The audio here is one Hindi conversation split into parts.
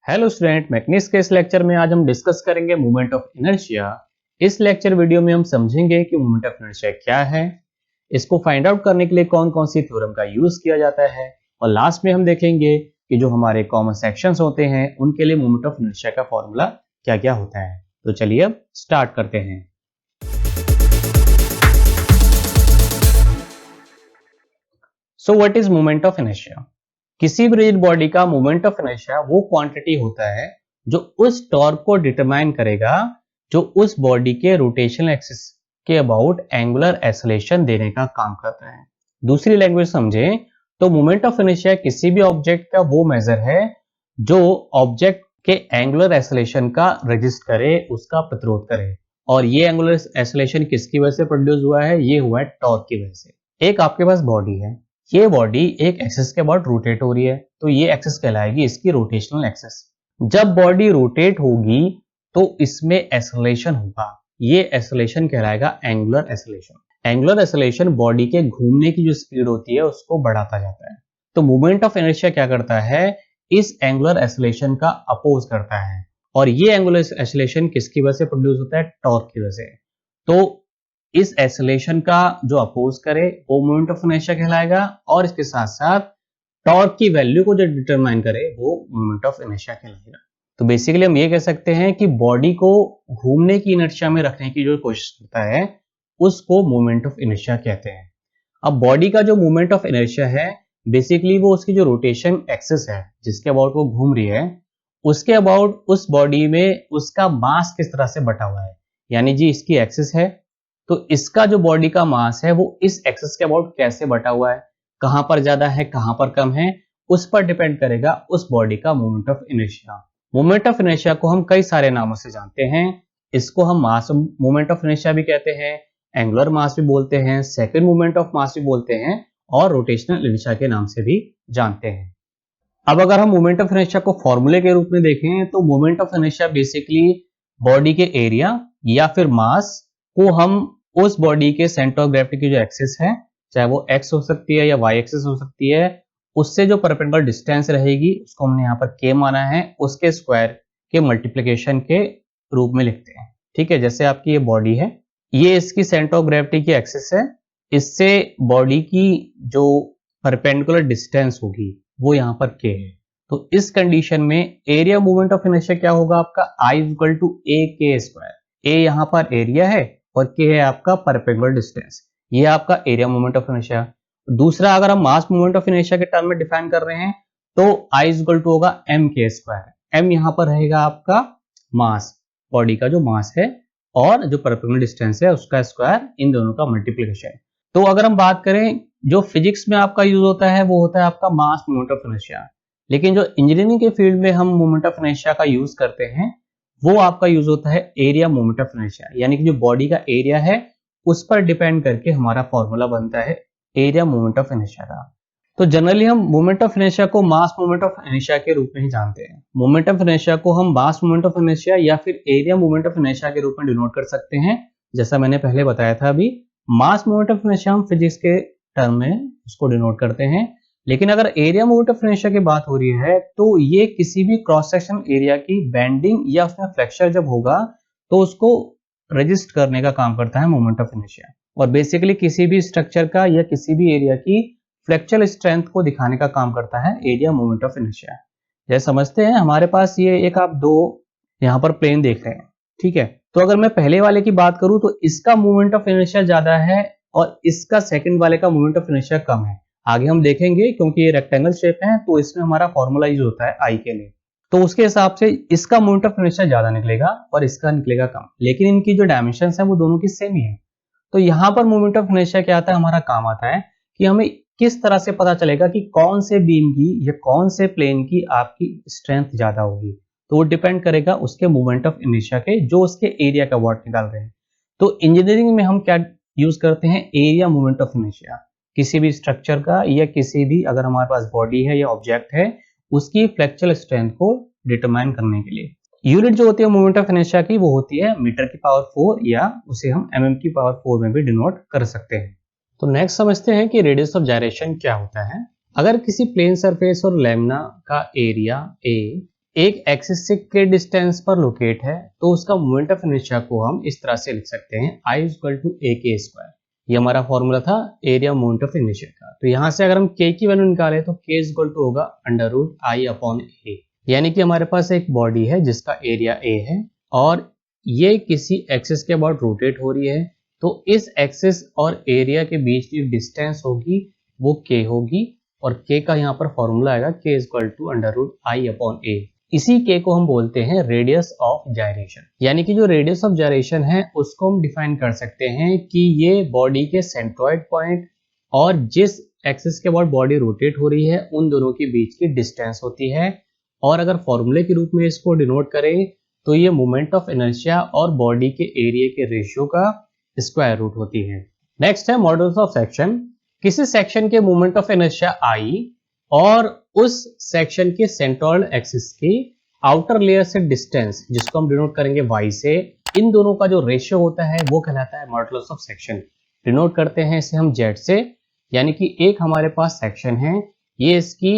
हेलो स्टूडेंट, मैकेनिक्स के इस लेक्चर में आज हम डिस्कस करेंगे मोमेंट ऑफ इनर्शिया। इस लेक्चर वीडियो में हम समझेंगे कि मोमेंट ऑफ इनर्शिया क्या है, इसको फाइंड आउट करने के लिए कौन कौन सी थ्योरम का यूज किया जाता है, और लास्ट में हम देखेंगे कि जो हमारे कॉमन सेक्शंस होते हैं उनके लिए मोमेंट ऑफ इनर्शिया का फॉर्मूला क्या क्या होता है। तो चलिए अब स्टार्ट करते हैं। So what is moment of inertia? किसी भी रिजिड बॉडी का मोमेंट ऑफ इनर्शिया वो क्वांटिटी होता है जो उस टॉर्क को डिटरमाइन करेगा जो उस बॉडी के रोटेशनल एक्सिस के अबाउट एंगुलर एक्सेलरेशन देने का काम करता है। दूसरी लैंग्वेज समझें तो मोमेंट ऑफ इनर्शिया किसी भी ऑब्जेक्ट का वो मेजर है जो ऑब्जेक्ट के एंगुलर एक्सेलरेशन का रजिस्ट करे, उसका प्रतिरोध करे। और ये एंगुलर एक्सेलरेशन किसकी वजह से प्रोड्यूस हुआ है? ये हुआ है टॉर्क की वजह से। एक आपके पास बॉडी है, ये बॉडी एक एक्सिस के अबाउट रोटेट हो रही है, तो ये एक्सिस कहलाएगी इसकी रोटेशनल एक्सिस। जब बॉडी रोटेट होगी तो इसमें एक्सेलरेशन होगा, ये एक्सेलरेशन कहलाएगा angular acceleration. Angular acceleration body के घूमने की जो स्पीड होती है उसको बढ़ाता जाता है। तो मोमेंट ऑफ इनर्शिया क्या करता है? इस एंगुलर एक्सेलरेशन का अपोज करता है। और ये एंगुलर एक्सेलरेशन किसकी वजह से प्रोड्यूस होता है? टॉर्क की वजह से। तो इस एक्सेलरेशन का जो अपोज करे वो मोमेंट ऑफ इनर्शिया कहलाएगा, और इसके साथ साथ टॉर्क की वैल्यू को जो डिटरमाइन करे वो मोमेंट ऑफ इनर्शिया कहलाएगा। तो बेसिकली हम ये कह सकते हैं कि बॉडी को घूमने की इनर्शिया में रखने की जो कोशिश करता है उसको मोमेंट ऑफ इनर्शिया कहते हैं। अब बॉडी का जो मोमेंट ऑफ इनर्शिया है बेसिकली वो उसकी जो रोटेशन एक्सिस है जिसके अबाउट वो घूम रही है, उसके अबाउट उस बॉडी में उसका मास किस तरह से बटा हुआ है। यानी जी इसकी एक्सिस है तो इसका जो बॉडी का मास है वो इस एक्सिस के अबाउट कैसे बटा हुआ है, कहां पर ज्यादा है कहां पर कम है, उस पर डिपेंड करेगा उस बॉडी का moment of inertia. Moment of inertia को हम कई सारे नामों से जानते हैं। इसको हम मास मोमेंट ऑफ इनर्शिया भी कहते हैं, एंगुलर मास भी बोलते हैं, सेकंड मोमेंट ऑफ मास भी बोलते हैं, और रोटेशनल इनर्शिया के नाम से भी जानते हैं। अब अगर हम मोमेंट ऑफ इनर्शिया को फॉर्मूले के रूप में देखें तो moment of inertia basically body के एरिया या फिर मास को हम उस बॉडी के सेंटर ऑफ ग्रेविटी की जो एक्सिस है, चाहे वो एक्स हो सकती है या वाई एक्सिस हो सकती है, उससे जो परपेंडिकुलर डिस्टेंस रहेगी उसको हमने यहाँ पर के माना है, उसके स्क्वायर के मल्टीप्लिकेशन के रूप में लिखते हैं। ठीक है, जैसे आपकी ये बॉडी है, ये इसकी सेंटर ऑफ ग्रेविटी की एक्सिस है, इससे बॉडी की जो परपेंडिकुलर डिस्टेंस होगी वो यहाँ पर के है। तो इस कंडीशन में एरिया मोमेंट ऑफ इनर्शिया क्या होगा आपका? I इक्वल टू ए के स्क्वायर। ए यहाँ पर एरिया है और के है आपका परपेंडिकुलर डिस्टेंस, ये आपका एरिया मोमेंट ऑफ इनर्शिया। दूसरा, अगर हम मास मोमेंट ऑफ इनर्शिया के टर्म में डिफाइन कर रहे हैं तो I इक्वल टू होगा एम के स्क्वायर। एम यहाँ पर रहेगा आपका मास, बॉडी का जो मास है, और जो परपेंडिकुलर डिस्टेंस है उसका स्क्वायर, इन दोनों का मल्टीप्लिकेशन। तो अगर हम बात करें जो फिजिक्स में आपका यूज होता है वो होता है आपका मास मोमेंट ऑफ इनर्शिया, लेकिन जो इंजीनियरिंग के फील्ड में हम मोमेंट ऑफ इनर्शिया का यूज करते हैं वो आपका यूज होता है एरिया मोमेंट ऑफ इनर्शिया। यानी कि जो बॉडी का एरिया है उस पर डिपेंड करके हमारा फॉर्मूला बनता है एरिया मोमेंट ऑफ इनर्शिया का। तो जनरली हम मोमेंट ऑफ इनर्शिया को मास मोमेंट ऑफ इनर्शिया के रूप में ही जानते हैं। मोमेंट ऑफ इनर्शिया को हम मास मोमेंट ऑफ इनर्शिया या फिर एरिया मोमेंट ऑफ इनर्शिया के रूप में डिनोट कर सकते हैं, जैसा मैंने पहले बताया था। अभी मास मोमेंट ऑफ इनर्शिया हम फिजिक्स के टर्म में उसको डिनोट करते हैं, लेकिन अगर एरिया मोमेंट ऑफ इनर्शिया की बात हो रही है तो ये किसी भी क्रॉस सेक्शन एरिया की बेंडिंग या उसमें फ्लेक्चर जब होगा तो उसको रजिस्ट करने का काम करता है मोमेंट ऑफ इनर्शिया। और बेसिकली किसी भी स्ट्रक्चर का या किसी भी एरिया की फ्लेक्चरल स्ट्रेंथ को दिखाने का काम करता है एरिया मोमेंट ऑफ इनर्शिया। जैसे समझते हैं, हमारे पास ये एक आप दो यहाँ पर प्लेन देख रहे हैं, ठीक है। तो अगर मैं पहले वाले की बात करूं तो इसका मोमेंट ऑफ इनर्शिया ज्यादा है और इसका सेकंड वाले का मोमेंट ऑफ इनर्शिया कम है। आगे हम देखेंगे, क्योंकि ये रेक्टेंगल शेप है तो इसमें हमारा फॉर्मूला यूज होता है आई के लिए, तो उसके हिसाब से इसका मोमेंट ऑफ इनर्शिया ज्यादा निकलेगा और इसका निकलेगा कम, लेकिन इनकी जो डायमेंशंस है वो दोनों की सेम ही है। तो यहाँ पर मोमेंट ऑफ इनर्शिया क्या आता है? हमारा काम आता है कि हमें किस तरह से पता चलेगा कि कौन से बीम की या कौन से प्लेन की आपकी स्ट्रेंथ ज्यादा होगी। तो वो डिपेंड करेगा उसके मोमेंट ऑफ इनर्शिया के, जो उसके एरिया का वर्क निकाल रहे हैं। तो इंजीनियरिंग में हम क्या यूज करते हैं? एरिया मोमेंट ऑफ इनर्शिया, किसी भी स्ट्रक्चर का या किसी भी, अगर हमारे पास बॉडी है या ऑब्जेक्ट है, उसकी फ्लेक्चरल स्ट्रेंथ को डिटरमाइन करने के लिए। यूनिट जो होती है मोमेंट ऑफ इनर्शिया की वो होती है मीटर की पावर 4, या उसे हम mm की पावर 4 में भी डिनोट कर सकते हैं। तो नेक्स्ट समझते हैं कि रेडियस ऑफ जायरेशन क्या होता है। अगर किसी प्लेन सरफेस और लैमिना का एरिया A एक एक्सिस से के डिस्टेंस पर लोकेट है तो उसका मोमेंट ऑफ इनर्शिया को हम इस तरह से लिख सकते हैं I इक्वल टू ए के स्क्वायर। ये हमारा फॉर्मूला था एरिया मोमेंट ऑफ इनर्शिया का। तो यहाँ से अगर हम के की वैल्यू निकाले तो के इक्वल टू होगा अंडर रूट आई अपॉन ए। यानी कि हमारे पास एक बॉडी है जिसका एरिया ए है और ये किसी एक्सिस के अबाउट रोटेट हो रही है, तो इस एक्सिस और एरिया के बीच की डिस्टेंस होगी वो के होगी और के का यहाँ पर फॉर्मूला आएगा k equal to under root I upon A. इसी के को हम बोलते हैं रेडियस ऑफ जायरेशन। यानी कि जो रेडियस ऑफ जायरेशन है उसको हम डिफाइन कर सकते हैं कि ये बॉडी के सेंट्रॉइड पॉइंट और जिस एक्सिस के अबाउट बॉडी रोटेट हो रही है उन दोनों के बीच की डिस्टेंस होती है। और अगर फॉर्मूले के रूप में इसको डिनोट करें तो ये मोमेंट ऑफ इनर्शिया और बॉडी के एरिया के रेशियो का स्क्वायर रूट होती है। नेक्स्ट है मॉडल्स ऑफ सेक्शन। किसी सेक्शन के मोमेंट ऑफ इनर्शिया आई और उस सेक्शन के सेंट्रॉइड एक्सिस की आउटर लेयर से डिस्टेंस जिसको हम डिनोट करेंगे y से, इन दोनों का जो रेशियो होता है वो कहलाता है मॉडुलस ऑफ सेक्शन। डिनोट करते हैं इसे हम z से। यानी कि एक हमारे पास सेक्शन है, ये इसकी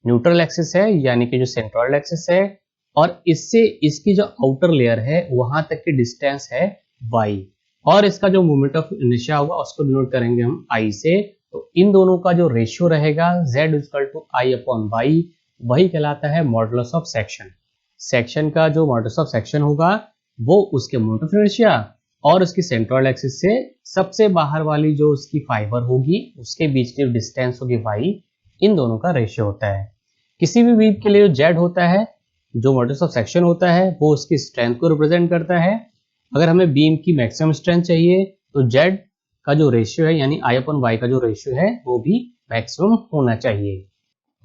न्यूट्रल एक्सिस है यानी कि जो सेंट्रॉइड एक्सिस है, और इससे इसकी जो आउटर लेयर है वहां तक की डिस्टेंस है y, और इसका जो मोमेंट ऑफ इनर्शिया होगा उसको डिनोट करेंगे हम I से। तो इन दोनों का जो रेशियो रहेगा z equal to I upon Y, वही कहलाता है मॉडुलस ऑफ सेक्शन। सेक्शन का जो मॉडुलस ऑफ सेक्शन होगा वो उसके मोमेंट ऑफ इनर्शिया और उसकी सेंट्रॉइड एक्सिस से सबसे बाहर वाली जो उसकी फाइबर होगी उसके बीच की डिस्टेंस होगी y, इन दोनों का रेशियो होता है। किसी भी बीम के लिए जो z होता है, जो मॉडुलस ऑफ सेक्शन होता है, वो उसकी स्ट्रेंथ को रिप्रेजेंट करता है। अगर हमें बीम की मैक्सिमम स्ट्रेंथ चाहिए तो z का जो रेशियो है यानी I अपॉन वाई का जो रेशियो है वो भी मैक्सिमम होना चाहिए।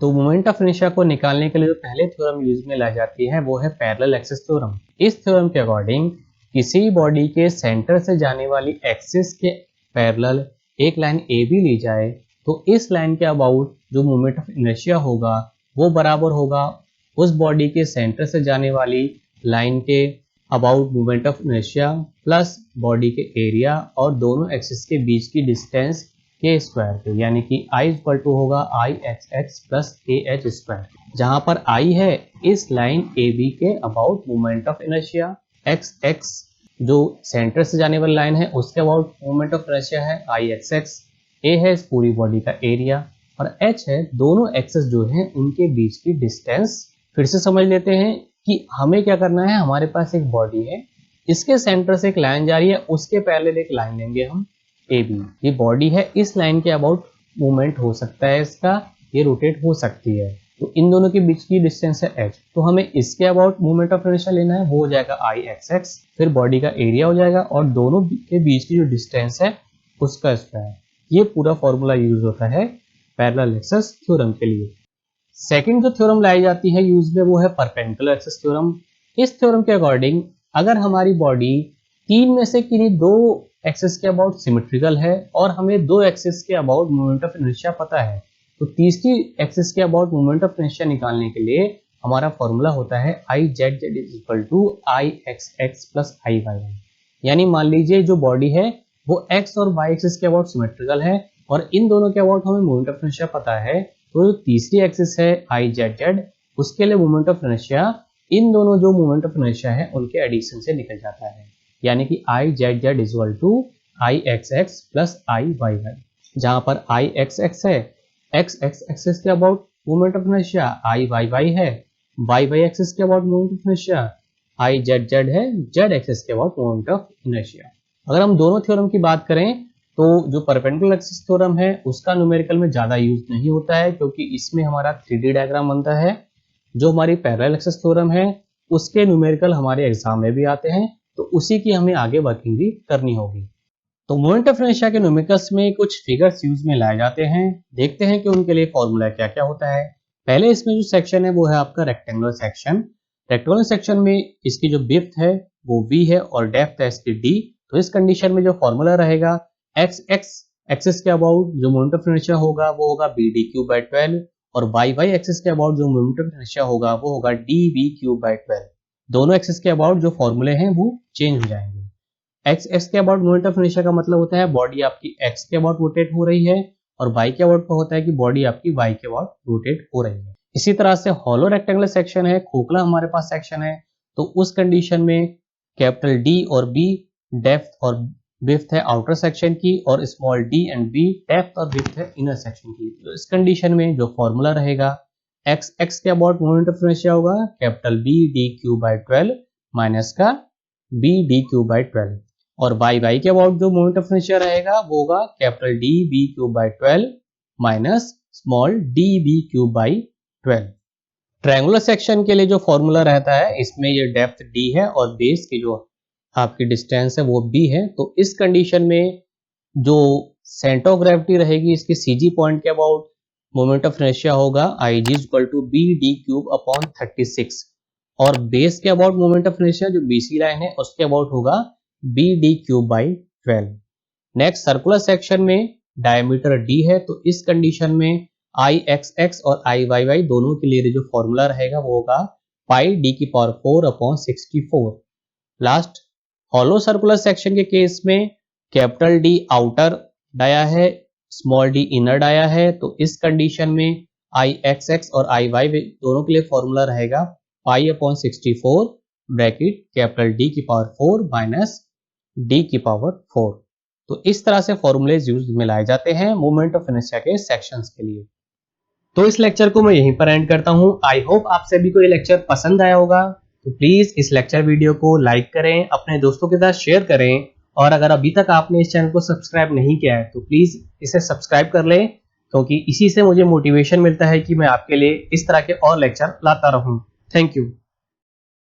तो मोमेंट ऑफ इनर्शिया को निकालने के लिए जो पहले थ्योरम यूज में लाई जाती है वो है पैरेलल एक्सिस थ्योरम। इस थ्योरम के अकॉर्डिंग किसी बॉडी के सेंटर से जाने वाली एक्सिस के पैरेलल एक लाइन ए बी ली जाए तो इस लाइन के अबाउट जो मोमेंट ऑफ इनर्शिया होगा वो बराबर होगा उस बॉडी के सेंटर से जाने वाली लाइन के about moment of inertia plus body के एरिया और दोनों एक्सिस के बीच की डिस्टेंस के स्क्वायर के, यानी कि I इक्वल टू होगा I x x plus A h square, जहां पर I है इस लाइन ए बी के about moment of inertia, x x जो सेंटर से जाने वाली लाइन है उसके अबाउट मोमेंट ऑफ इनर्शिया है आई एक्स एक्स, ए है इस पूरी बॉडी का एरिया और एच है दोनों एक्सिस जो है उनके बीच की डिस्टेंस। फिर से समझ लेते हैं कि हमें क्या करना है। हमारे पास एक बॉडी है, इसके सेंटर से एक लाइन जा रही है, उसके पैरेलल एक लाइन लेंगे हम ए बी। ये बॉडी है, इस लाइन के अबाउट मूवमेंट हो सकता है इसका, ये रोटेट हो सकती है, तो इन दोनों के बीच की डिस्टेंस है h। तो हमें इसके अबाउट मूवमेंट ऑफ इनर्शिया लेना है, वो हो जाएगा आई एक्स एक्स, फिर बॉडी का एरिया हो जाएगा और दोनों के बीच की जो डिस्टेंस है उसका स्क्वायर। ये पूरा फॉर्मूला यूज होता है पैरेलल एक्सिस थ्योरम के लिए। सेकंड जो थ्योरम लाई जाती है यूज में वो है परपेंडिकुलर एक्सिस थ्योरम। इस थ्योरम के अकॉर्डिंग अगर हमारी बॉडी तीन में से किन्हीं दो एक्सिस के अबाउट सिमेट्रिकल है और हमें दो एक्सिस के अबाउट मोमेंट ऑफ इनर्शिया पता है, तो तीसरी एक्सिस के अबाउट मोमेंट ऑफ इनर्शिया निकालने के लिए हमारा फॉर्मूला होता है I Z Z is equal to I x x plus I Y Y. यानी मान लीजिए जो बॉडी है वो एक्स और वाई एक्सिस के अबाउट सिमेट्रिकल है और इन दोनों के अबाउट हमें मोमेंट ऑफ इनर्शिया पता है, तो जो तीसरी एक्सिस है आई जेड जेड उसके लिए मोमेंट ऑफ इनर्शिया इन दोनों जो मोमेंट ऑफ इनर्शिया है उनके एडिशन से निकल जाता है, यानी कि I Z Z is equal to I x x plus I Y Y. जहां पर आई एक्स एक्स है, एक्स एक्स एक्सिस के about moment of inertia I Y Y है, वाई वाई एक्सिस के about moment of inertia I Z Z है, जेड एक्सिस के अबाउट मोमेंट ऑफ इनर्शिया। अगर हम दोनों थ्योरम की बात करें तो जो परपेंडिकुलर एक्सिस थ्योरम है उसका न्यूमेरिकल में ज्यादा यूज नहीं होता है, क्योंकि इसमें हमारा 3D डायग्राम बनता है। जो हमारी पैरेलल एक्सिस थ्योरम है उसके न्यूमेरिकल हमारे एग्जाम में भी आते हैं, तो उसी की हमें आगे वर्किंग भी करनी होगी। तो मोमेंट ऑफ इनर्शिया के न्यूमेरिकल्स में कुछ फिगर्स यूज में लाए जाते हैं, देखते हैं कि उनके लिए फॉर्मूला क्या क्या होता है। पहले इसमें जो सेक्शन है वो है आपका रेक्टेंगुलर सेक्शन। रेक्टेंगुलर सेक्शन में इसकी जो विड्थ है वो v है और डेप्थ है इसकी d। तो इस कंडीशन में जो फॉर्मूला रहेगा एक्स एक्स एक्सिस के अबाउट जो मोमेंट ऑफ इनर्शिया होगा वो होगा बी डी क्यूब बाई 12 और वाई वाई एक्सिस के अबाउट जो मोमेंट ऑफ इनर्शिया होगा वो होगा डी वी क्यूब बाई 12। दोनों एक्सिस के अबाउट जो फॉर्मूले हैं वो चेंज हो जाएंगे। एक्स एक्स के अबाउट मोमेंट ऑफ इनर्शिया का मतलब होता है बॉडी आपकी एक्स के अबाउट रोटेट हो रही है और वाई के अबाउट का होता है कि बॉडी आपकी वाई के अबाउट रोटेट हो रही है। इसी तरह से हॉलो रेक्टेंगुलर सेक्शन है, खोखला हमारे पास सेक्शन है, तो उस कंडीशन में कैपिटल डी और बी डेप्थ और विड्थ है आउटर सेक्शन की, और small D and B depth और विड्थ है इनर सेक्शन की। तो इस कंडीशन में जो फॉर्मूला रहेगा, एक्स एक्स के अबाउट मोमेंट ऑफ इनर्शिया होगा capital B D cube by 12 minus का बी डी क्यू बाई 12, और वाई वाई के अबाउट जो मोमेंट ऑफ इनर्शिया रहेगा वो होगा capital D B cube by 12 minus small D B cube by 12। Triangular section के लिए जो फॉर्मूला रहता है, इसमें ये डेप्थ डी है और बेस की जो आपकी डिस्टेंस है वो बी है। तो इस कंडीशन में जो सेंटर ऑफ ग्रेविटी रहेगी इसके सीजी पॉइंट के अबाउट मोमेंट ऑफ इनर्शिया होगा I G equal to b d cube upon 36, और बेस के अबाउट मोमेंट ऑफ इनर्शिया जो बीसी लाइन है उसके अबाउट होगा b d cube by 12। Next circular section में डायमीटर डी है, तो इस कंडीशन में आई एक्स एक्स और आई वाई वाई दोनों के लिए जो फॉर्मूला रहेगा वो होगा पाई डी की power 4 upon 64। Last hollow circular section के केस में कैपिटल डी आउटर डाया है, स्मॉल डी इनर डाया है, तो इस कंडीशन में आई एक्स एक्स और आई वाई दोनों के लिए फॉर्मूला रहेगा pi upon 64 bracket capital D की पावर 4 माइनस डी की पावर 4। तो इस तरह से फॉर्मूलेज यूज में लाए जाते हैं मोमेंट ऑफ इनर्शिया के सेक्शंस के लिए। तो इस लेक्चर को मैं यहीं पर एंड करता हूं। आई होप आप सभी को ये लेक्चर पसंद आया होगा। तो प्लीज इस लेक्चर वीडियो को लाइक करें, अपने दोस्तों के साथ शेयर करें, और अगर अभी तक आपने इस चैनल को सब्सक्राइब नहीं किया है तो प्लीज इसे सब्सक्राइब कर लें, क्योंकि इसी से मुझे मोटिवेशन मिलता है कि मैं आपके लिए इस तरह के और लेक्चर लाता रहूं। Thank you.